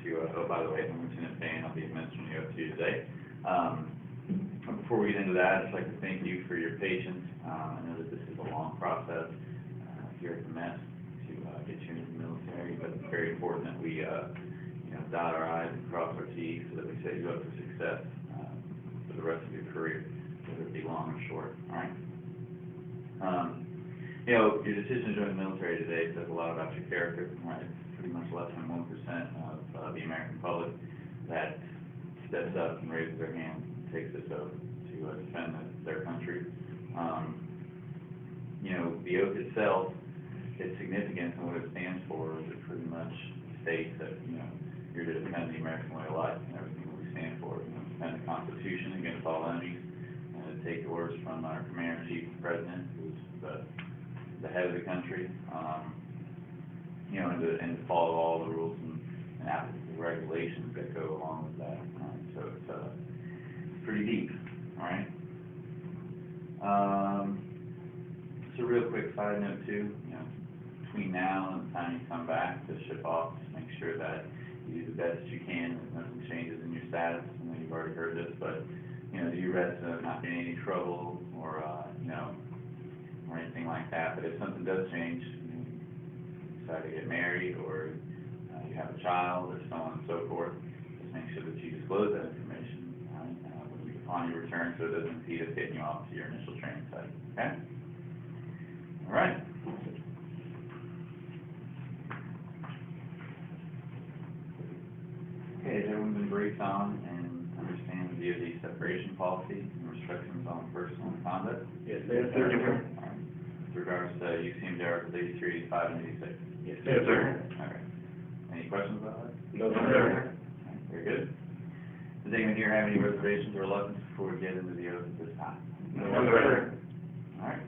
to, oh, by the way, I'm Lieutenant Payne, I'll be administering the oath to you today. Before we get into that, I'd just like to thank you for your patience. I know that this is a long process here at the mess to get you into the military, but it's very important that we dot our I's and cross our T's so that we set you up for success for the rest of your career, whether it be long or short, all right? Your decision to join the military today says a lot about your character, right? It's pretty much less than 1% of the American public that steps up and raises their hand and takes this oath to defend their country. The oath itself, its significance and what it stands for is it pretty much states that, you're to defend the American way of life and everything that we stand for. Defend the Constitution against all enemies, and to take orders from our Commander-in-Chief and President, who's the head of the country, and to follow all the rules and applicable regulations that go along with that. So it's pretty deep, all right? Just a real quick side note too, between now and the time you come back to ship off, just make sure that you do the best you can, there's nothing changes in your status. I know you've already heard this, but, do your best to not be in any trouble or anything like that. But if something does change, you decide to get married or you have a child or so on and so forth, just make sure that you disclose that information upon your return so it doesn't impede us getting you off to your initial training site. Okay? All right. Okay, has everyone been briefed on and understand the DoD separation policy and restrictions on personal conduct? Yes, sir. Yes, sir. All right. With regards to UCM Articles 83, 85, and 86? Yes, sir. Okay. Any questions about that? No, sir. Okay, very good. Does anyone here have any reservations or reluctance before we get into the oath at this time? No, sir. All right.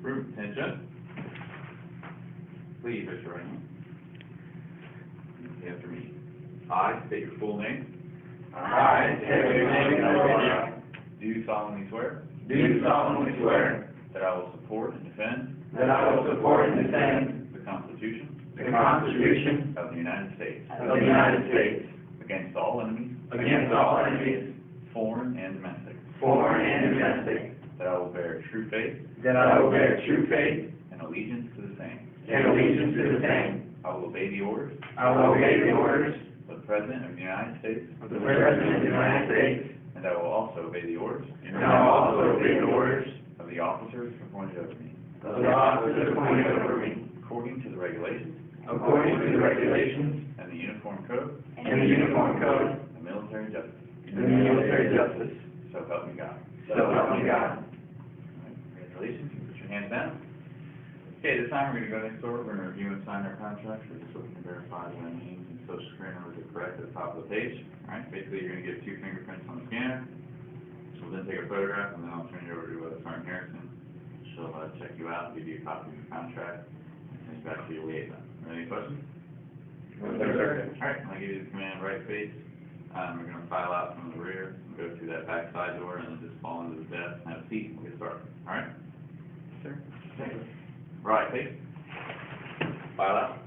Room, attention. Please raise your right hand. After me. I state your full name. I, Do solemnly swear do solemnly swear that I will support and defend that I will support and defend the Constitution the Constitution of the United States of the United States against all enemies, against all enemies, foreign and domestic, foreign and domestic, that I will bear true faith that I will bear true faith and allegiance to the same. and allegiance to the same. I will obey the orders I will obey the orders of the President of the United States, of the President of the United States, and I will also obey the orders and I will also obey the orders of the officers appointed over me, of the officers appointed over me, according to the regulations according to the regulations and the Uniform Code and the Uniform Code and military justice. and the military justice. So help me God. So help me God. All right, congratulations. You can put your hands down. Okay, this time we're going to go next door. We're going to review and sign our contract. We're just looking to verify that our names and social security numbers are correct at the top of the page. All right, basically you're going to get 2 fingerprints on the scanner. We'll then take a photograph, and then I'll turn you over to Sergeant Harrison. She'll check you out, give you a copy of your contract, and send you back to your liaison. Any questions? No, sir. All right, I'll give you the command right face. We're going to file out from the rear, and go through that back side door, and then just fall into the desk and have a seat, and we'll get started. All right? Sir. Right face. File out.